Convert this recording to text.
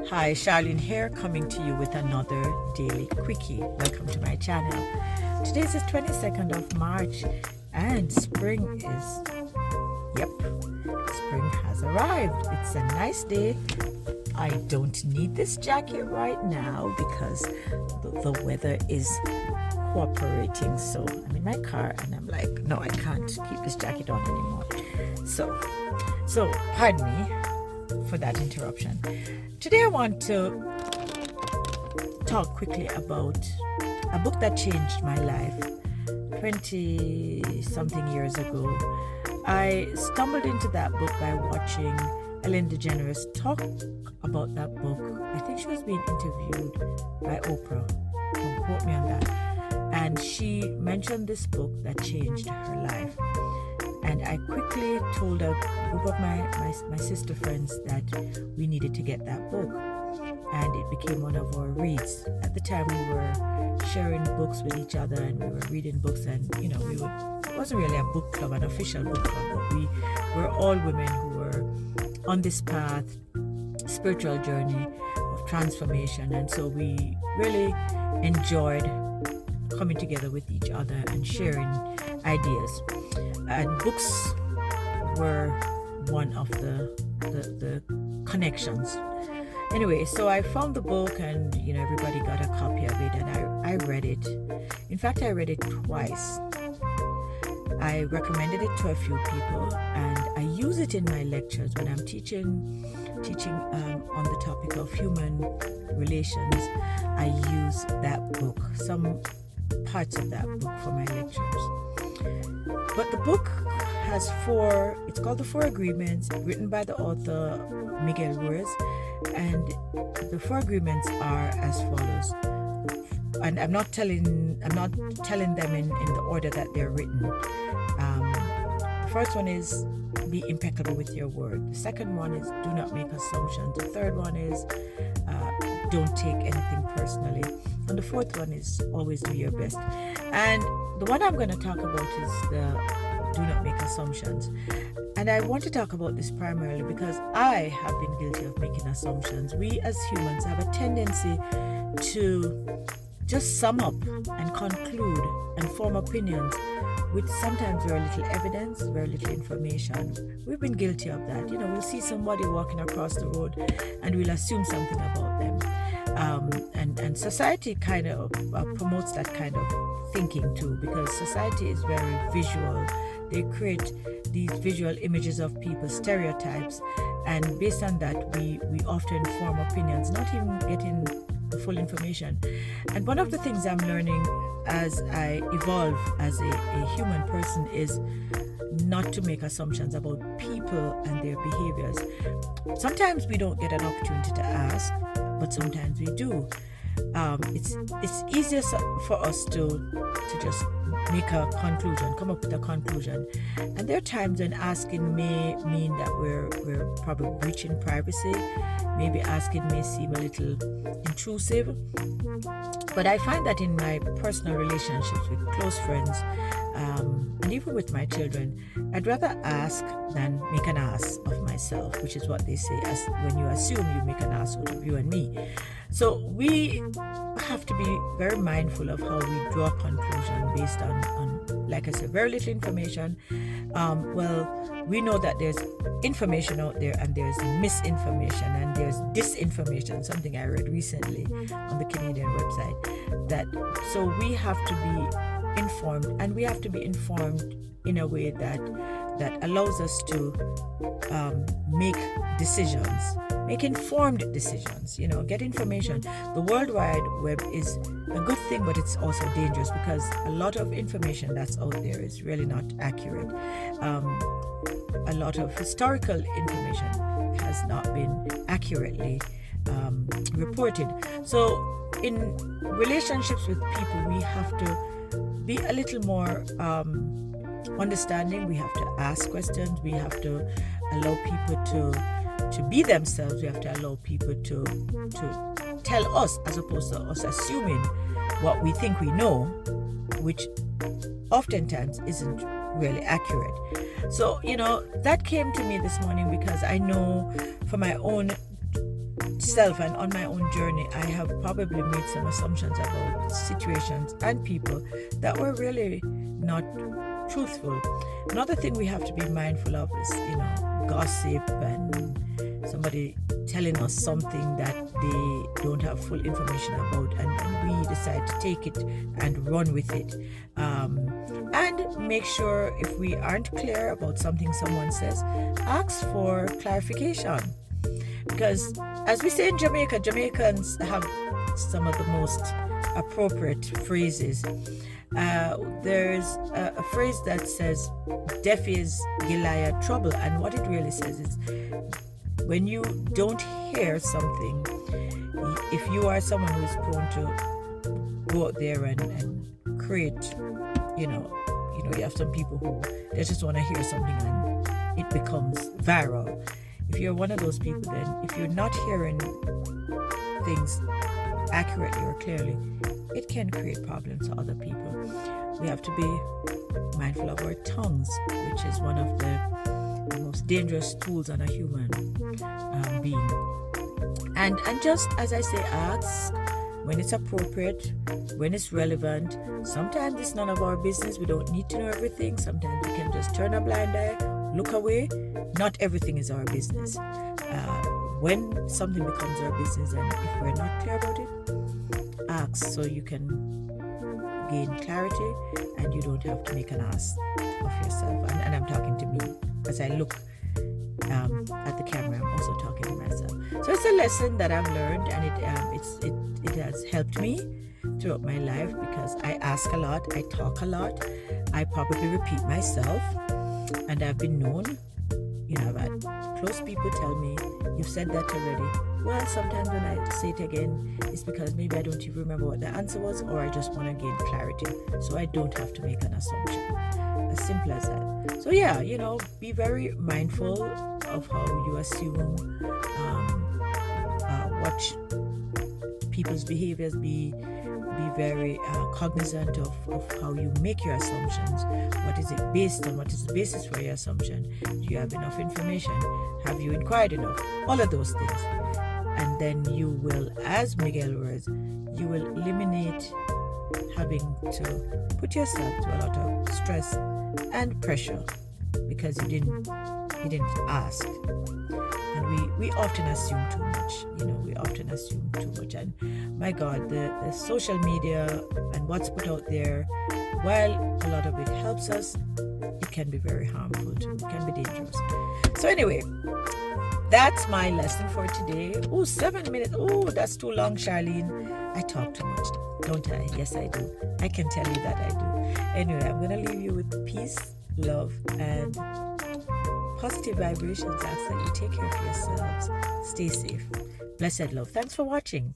Hi, Charlene here, coming to you with another daily quickie. Welcome to my channel. Today is the 22nd of March and spring has arrived. It's a nice day. I don't need this jacket right now because the weather is cooperating. So I'm in my car and I'm like, no, I can't keep this jacket on anymore. So pardon me for that interruption. Today I want to talk quickly about a book that changed my life 20 something years ago. I stumbled into that book by watching Ellen DeGeneres talk about that book. I think she was being interviewed by Oprah. Don't quote me on that. And she mentioned this book that changed her life. And I quickly told a group of my sister friends that we needed to get that book. And it became one of our reads. At the time we were sharing books with each other and we were reading books, and it wasn't really a book club, an official book club, but we were all women who were on this path, spiritual journey of transformation. And so we really enjoyed coming together with each other and sharing ideas. And books were one of the connections. Anyway, so I found the book and everybody got a copy of it, and I read it. In fact, I read it twice. I recommended it to a few people, and I use it in my lectures when I'm teaching on the topic of human relations. I use that book, some parts of that book, for my lectures. But the book has it's called the Four Agreements, written by the author Miguel Ruez, and the Four Agreements are as follows. And I'm not telling them in the order that they're written. The first one is be impeccable with your word. The second one is do not make assumptions. The third one is don't take anything personally. And the fourth one is always do your best. And the one I'm going to talk about is the do not make assumptions. And I want to talk about this primarily because I have been guilty of making assumptions. We as humans have a tendency to just sum up and conclude and form opinions with sometimes very little evidence, very little information. We've been guilty of that. We'll see somebody walking across the road and we'll assume something about them. And society kind of promotes that kind of thinking too, because society is very visual. They create these visual images of people, stereotypes, and based on that we often form opinions, not even getting the full information. And one of the things I'm learning as I evolve as a human person is not to make assumptions about people and their behaviors. Sometimes we don't get an opportunity to ask, but sometimes we do. It's easier for us to just make a conclusion, come up with a conclusion. And there are times when asking may mean that we're probably breaching privacy. Maybe asking may seem a little intrusive. But I find that in my personal relationships with close friends, and even with my children, I'd rather ask than make an ass of myself, which is what they say, as when you assume you make an ass out of you and me. So we have to be very mindful of how we draw a conclusion based on, like I said, very little information. We know that there's information out there and there's misinformation and there's disinformation, something I read recently on the Canadian website. So we have to be informed, and we have to be informed in a way that allows us to make decisions, make informed decisions, get information. The World Wide Web is a good thing, but it's also dangerous because a lot of information that's out there is really not accurate. A lot of historical information has not been accurately reported. So in relationships with people, we have to be a little more understanding. We have to ask questions. We have to allow people to be themselves. We have to allow people to tell us, as opposed to us assuming what we think we know, which oftentimes isn't really accurate. So, that came to me this morning because I know for my own myself and on my own journey, I have probably made some assumptions about situations and people that were really not truthful. Another thing we have to be mindful of is, gossip and somebody telling us something that they don't have full information about, and we decide to take it and run with it. And make sure if we aren't clear about something someone says, ask for clarification. Because as we say in Jamaica, Jamaicans have some of the most appropriate phrases. There's a phrase that says, deaf is Goliath trouble. And what it really says is, when you don't hear something, if you are someone who's prone to go out there and create, you have some people who they just want to hear something and it becomes viral. If you're one of those people, then if you're not hearing things accurately or clearly, it can create problems for other people. We have to be mindful of our tongues, which is one of the most dangerous tools on a human being. And just as I say, ask when it's appropriate, when it's relevant. Sometimes it's none of our business. We don't need to know everything. Sometimes we can just turn a blind eye, look away. Not everything is our business. When something becomes our business, and if we're not clear about it, ask so you can gain clarity and you don't have to make an ass of yourself. And I'm talking to me. As I look at the camera, I'm also talking to myself. So it's a lesson that I've learned, and it has helped me throughout my life, because I ask a lot, I talk a lot, I probably repeat myself, and I've been known, I've had close people tell me, you've said that already. Well, sometimes when I say it again, it's because maybe I don't even remember what the answer was, or I just want to gain clarity, so I don't have to make an assumption. As simple as that. So yeah, be very mindful of how you assume, watch people's behaviors, be very cognizant of how you make your assumptions. What is it based on? What is the basis for your assumption? Do you have enough information? Have you inquired enough? All of those things. And then you will, as Miguel Ruez, you will eliminate having to put yourself to a lot of stress and pressure because you didn't ask. And we often assume too much. We often assume too much. And my God, the social media and what's put out there, while a lot of it helps us, it can be very harmful too. It can be dangerous. So anyway, that's my lesson for today. 7 minutes. That's too long, Charlene. I talk too much, don't I? Yes, I do. I can tell you that I do. Anyway, I'm going to leave you with peace, love, and positive vibrations. Ask that you take care of yourselves. Stay safe. Blessed love. Thanks for watching.